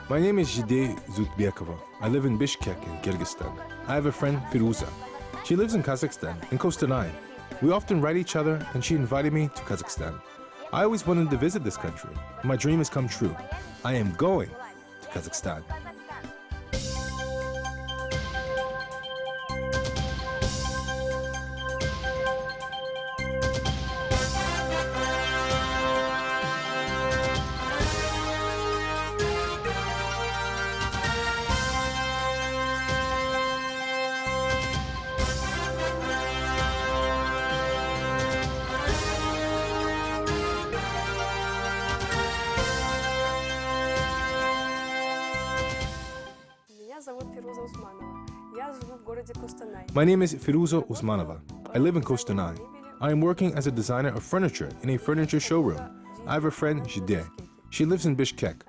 My name is Zhide Zootpekova. I live in Bishkek in Kyrgyzstan. I have a friend, Firuza. She lives in Kazakhstan, in Kostanay. We often write each other, and she invited me to Kazakhstan. I always wanted to visit this country. My dream has come true. I am going to Kazakhstan. My name is Firuza Usmanova. I live in Kostanay. I am working as a designer of furniture in a furniture showroom. I have a friend, Jibek. She lives in Bishkek.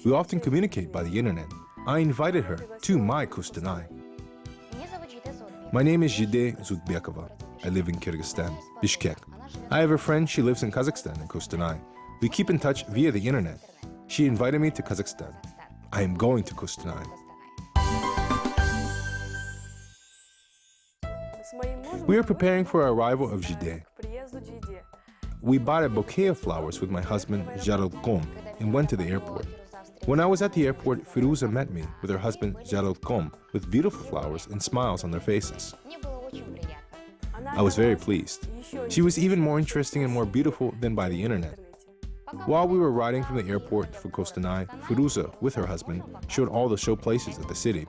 We often communicate by the internet. I invited her to my Kostanay. My name is Zhide Zootpekova. I live in Kyrgyzstan, Bishkek. I have a friend, she lives in Kazakhstan in Kostanay. We keep in touch via the internet. She invited me to Kazakhstan. I am going to Kostanay. We are preparing for our arrival of Jibek. We bought a bouquet of flowers with my husband, Jibek, and went to the airport. When I was at the airport, Firuza met me with her husband, Jibek, with beautiful flowers and smiles on their faces. I was very pleased. She was even more interesting and more beautiful than by the internet. While we were riding from the airport for Kostanay, Firuza, with her husband, showed all the show places of the city.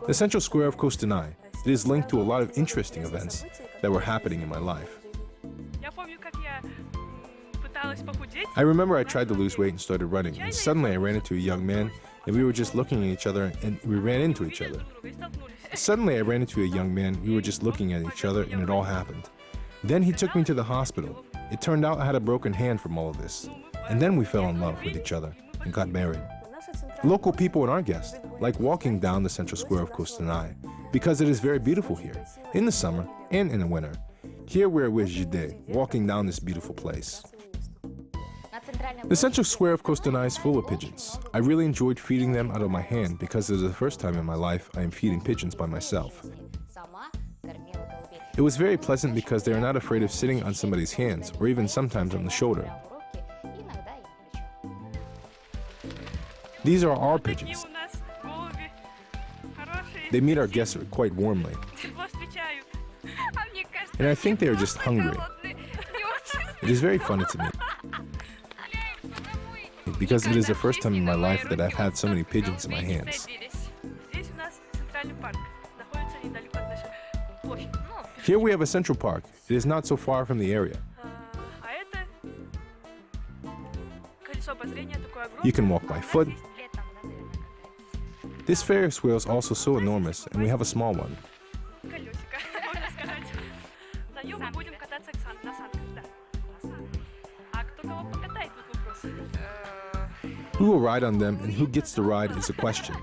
The central square of Kostanay, it is linked to a lot of interesting events that were happening in my life. I remember I tried to lose weight and started running, and suddenly I ran into a young man, and we were just looking at each other, and we ran into each other. Suddenly I ran into a young man, we were just looking at each other, and it all happened. Then he took me to the hospital. It turned out I had a broken hand from all of this. And then we fell in love with each other and got married. Local people and our guests like walking down the central square of Kostanay because it is very beautiful here, in the summer and in the winter. Here we're with Jide, walking down this beautiful place. The central square of Kostanay is full of pigeons. I really enjoyed feeding them out of my hand because it is the first time in my life I am feeding pigeons by myself. It was very pleasant because they are not afraid of sitting on somebody's hands or even sometimes on the shoulder. These are our pigeons. They meet our guests quite warmly. And I think they are just hungry. It is very funny to me because it is the first time in my life that I've had so many pigeons in my hands. Here we have a central park. It is not so far from the area. You can walk by foot. This Ferris wheel is also so enormous, and we have a small one. Who will ride on them and who gets to ride is a question.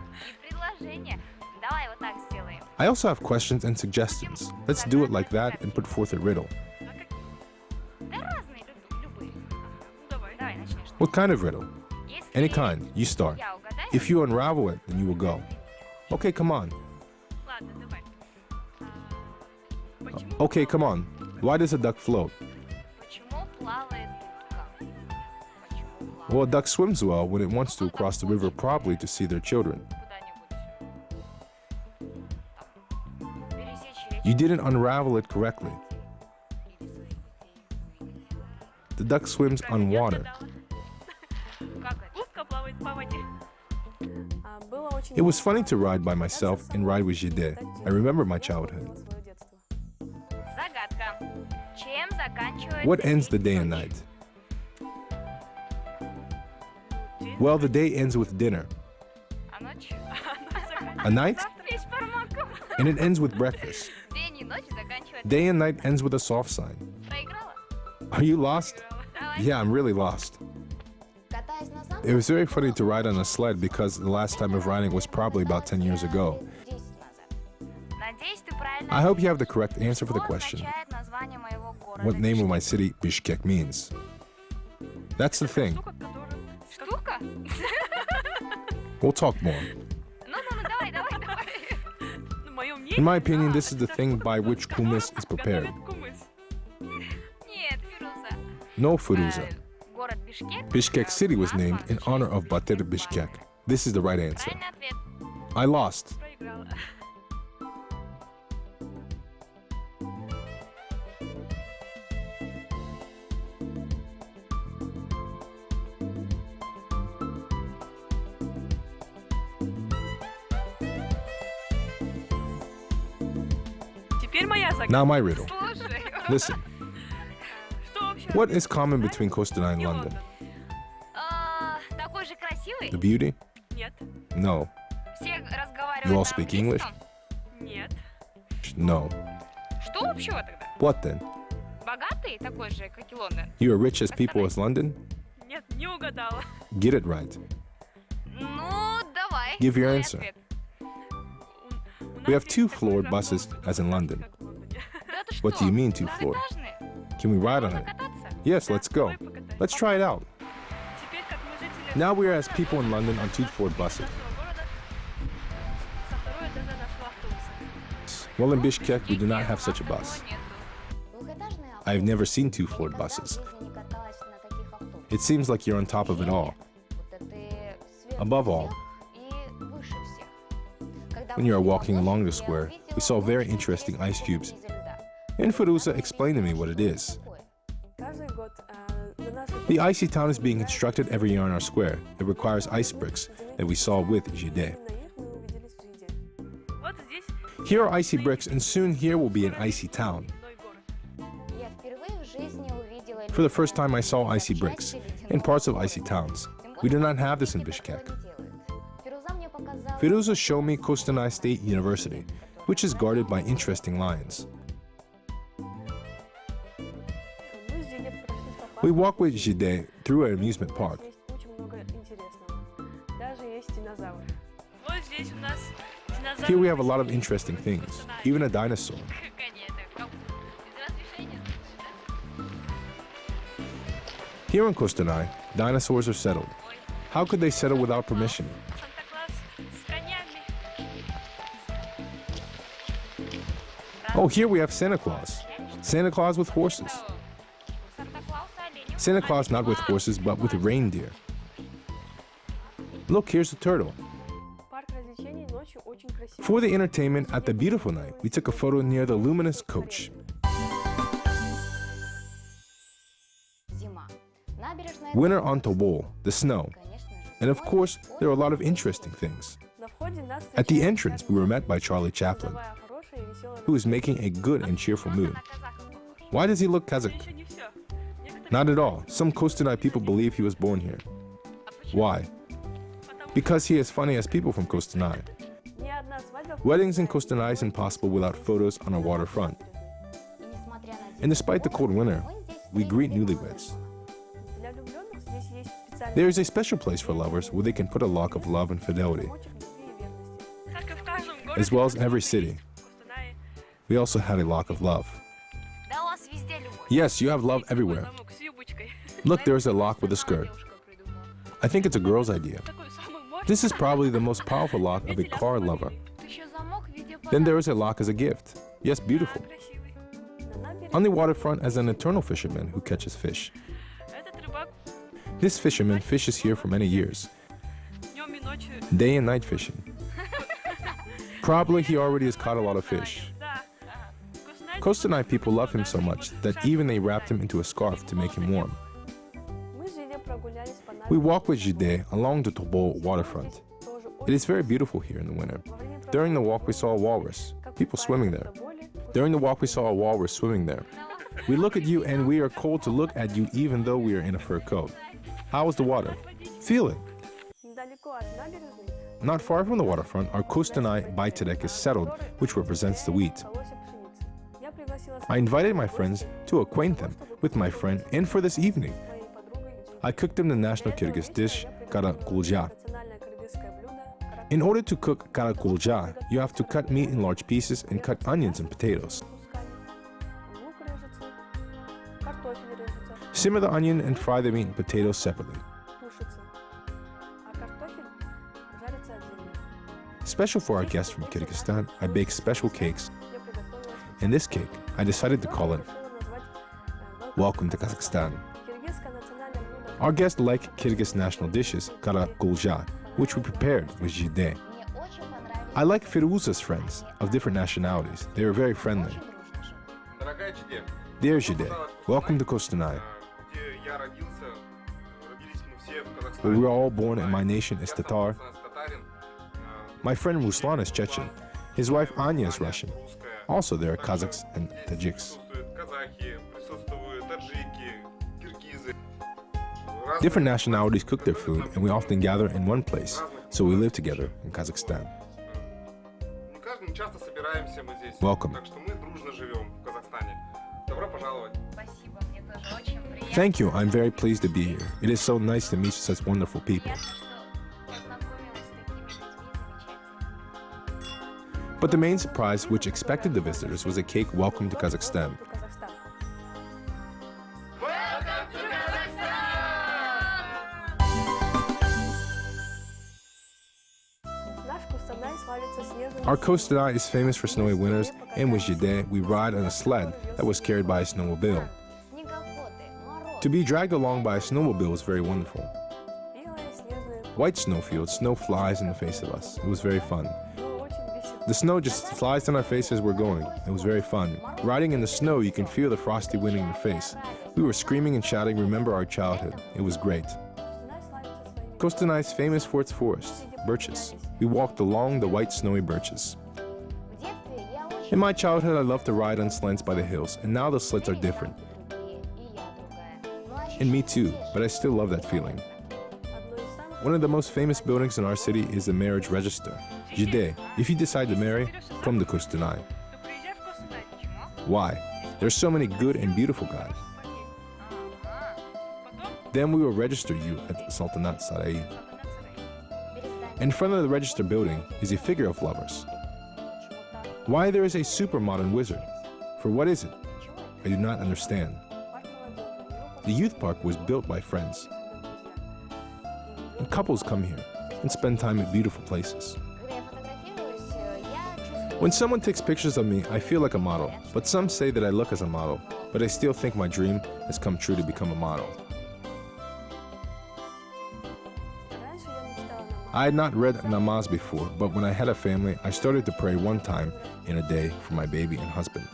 I also have questions and suggestions. Let's do it like that and put forth a riddle. What kind of riddle? Any kind. You start. If you unravel it, then you will go. Okay, come on. Okay, come on. Why does a duck float? Well, a duck swims well when it wants to cross the river probably to see their children. You didn't unravel it correctly. The duck swims on water. It was funny to ride by myself and ride with Jide. I remember my childhood. What ends the day and night? Well, the day ends with dinner. A night? And it ends with breakfast. Day and night ends with a soft sign. Are you lost? Yeah, I'm really lost. It was very funny to ride on a sled because the last time of riding was probably about 10 years ago. I hope you have the correct answer for the question. What name of my city Bishkek means? That's the thing. We'll talk more. In my opinion, this is the thing by which kumis is prepared. No, Firuza. Bishkek city was named in honor of Batyr Bishkek. This is the right answer. I lost. Now my riddle. Listen. What is common between Kostanay and London? The beauty? No. You all speak English? No. What then? You are rich as people as London? Get it right. Give your answer. We have two-floored buses as in London. What do you mean two-floored? Can we ride on it? Yes, let's go. Let's try it out. Now we are as people in London on two-floored buses. Well, in Bishkek, we do not have such a bus. I have never seen two-floored buses. It seems like you're on top of it all. Above all, when you are walking along the square, we saw very interesting ice cubes. And Firuza explained to me what it is. The icy town is being constructed every year on our square. It requires ice bricks that we saw with Zhide. Here are icy bricks, and soon here will be an icy town. For the first time I saw icy bricks in parts of icy towns. We do not have this in Bishkek. Firuza showed me Kostanay State University, which is guarded by interesting lions. We walk with Jibek through an amusement park. Here we have a lot of interesting things, even a dinosaur. Here in Kostanay, dinosaurs are settled. How could they settle without permission? Oh, here we have Santa Claus. Santa Claus with horses. Santa Claus not with horses, but with reindeer. Look, here's the turtle. For the entertainment at the beautiful night, we took a photo near the luminous coach. Winter on Tobol, the snow. And of course, there are a lot of interesting things. At the entrance, we were met by Charlie Chaplin, who is making a good and cheerful mood. Why does he look Kazakh? Not at all. Some Kostanay people believe he was born here. Why? Because he is funny as people from Kostanay. Weddings in Kostanay is impossible without photos on our waterfront. And despite the cold winter, we greet newlyweds. There is a special place for lovers where they can put a lock of love and fidelity. As well as in every city, we also had a lock of love. Yes, you have love everywhere. Look, there is a lock with a skirt. I think it's a girl's idea. This is probably the most powerful lock of a car lover. Then there is a lock as a gift. Yes, beautiful. On the waterfront as an eternal fisherman who catches fish. This fisherman fishes here for many years. Day and night fishing. Probably he already has caught a lot of fish. Kostanay people love him so much that even they wrapped him into a scarf to make him warm. We walk with Jide along the Tobol waterfront. It is very beautiful here in the winter. During the walk we saw a walrus, people swimming there. During the walk we saw a walrus swimming there. We look at you and we are cold to look at you even though we are in a fur coat. How is the water? Feel it. Not far from the waterfront, our Kostanay Bayterek is settled, which represents the wheat. I invited my friends to acquaint them with my friend, and for this evening, I cooked them the national Kyrgyz dish, kara kulja. In order to cook kara kulja, you have to cut meat in large pieces and cut onions and potatoes. Simmer the onion and fry the meat and potatoes separately. Special for our guests from Kyrgyzstan, I bake special cakes. And this cake, I decided to call it Welcome to Kazakhstan. Our guests like Kyrgyz national dishes, kara gulja, which we prepared with Zhide. I like Firuza's friends of different nationalities. They are very friendly. Dear Jibek, welcome to Kostanay. We were all born and my nation is Tatar. My friend Ruslan is Chechen. His wife Anya is Russian. Also, there are Kazakhs and Tajiks. Different nationalities cook their food, and we often gather in one place, so we live together in Kazakhstan. Welcome. Thank you, I'm very pleased to be here. It is so nice to meet such wonderful people. But the main surprise which expected the visitors was a cake Welcome to Kazakhstan. Our Kostanay is famous for snowy winters, and with Zhide, we ride on a sled that was carried by a snowmobile. To be dragged along by a snowmobile was very wonderful. White snowfields, snow flies in the face of us. It was very fun. The snow just flies on our faces as we're going. It was very fun. Riding in the snow, you can feel the frosty wind in your face. We were screaming and shouting, remember our childhood. It was great. Kostanay is famous for its forests, birches. We walked along the white snowy birches. In my childhood, I loved to ride on sleds by the hills, and now the sleds are different. And me too, but I still love that feeling. One of the most famous buildings in our city is the marriage register. Zhide, if you decide to marry, come to Kostanay. Why? There's so many good and beautiful guys. Then we will register you at the Sultanate Sarai. In front of the register building is a figure of lovers. Why there is a super modern wizard? For what is it? I do not understand. The youth park was built by friends. And couples come here and spend time at beautiful places. When someone takes pictures of me, I feel like a model, but some say that I look as a model, but I still think my dream has come true to become a model. I had not read namaz before, but when I had a family, I started to pray one time in a day for my baby and husband.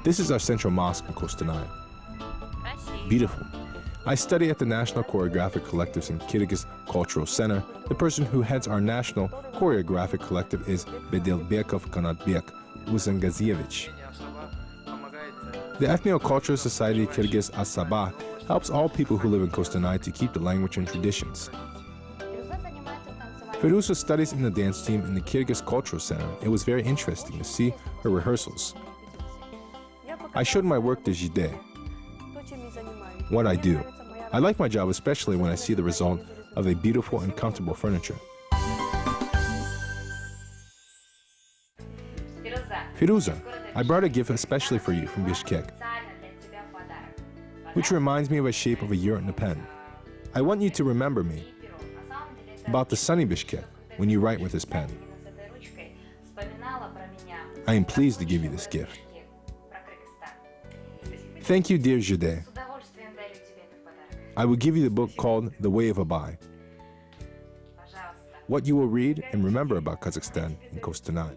This is our central mosque in Kostanay. Beautiful. I study at the National Choreographic Collectives in Kyrgyz Cultural Center. The person who heads our national choreographic collective is Bedelbekov Kanatbek Uzangazievich. The Ethno-Cultural Society Kyrgyz Asaba helps all people who live in Kostanay to keep the language and traditions. Firuza studies in the dance team in the Kyrgyz Cultural Center. It was very interesting to see her rehearsals. I showed my work to Zhide, what I do. I like my job, especially when I see the result of a beautiful and comfortable furniture. Firuza, I brought a gift especially for you from Bishkek, which reminds me of a shape of a yurt and a pen. I want you to remember me about the sunny Bishkek when you write with this pen. I am pleased to give you this gift. Thank you, dear Zhide. I will give you the book called The Way of Abai. What you will read and remember about Kazakhstan and Kostanay.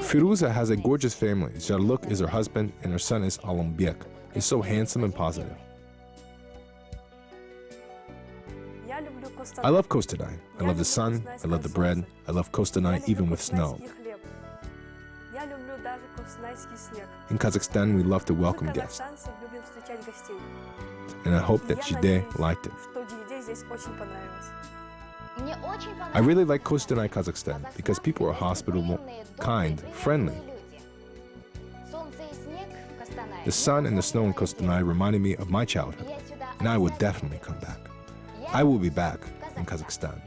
Firuza has a gorgeous family. Jarluk is her husband and her son is Alambek. He's so handsome and positive. I love Kostanay. I love the sun, I love the bread, I love Kostanay even with snow. In Kazakhstan, we love to welcome guests. And I hope that Zhide liked it. I really like Kostanay, Kazakhstan, because people are hospitable, kind, friendly. The sun and the snow in Kostanay reminded me of my childhood, and I will definitely come back. I will be back in Kazakhstan.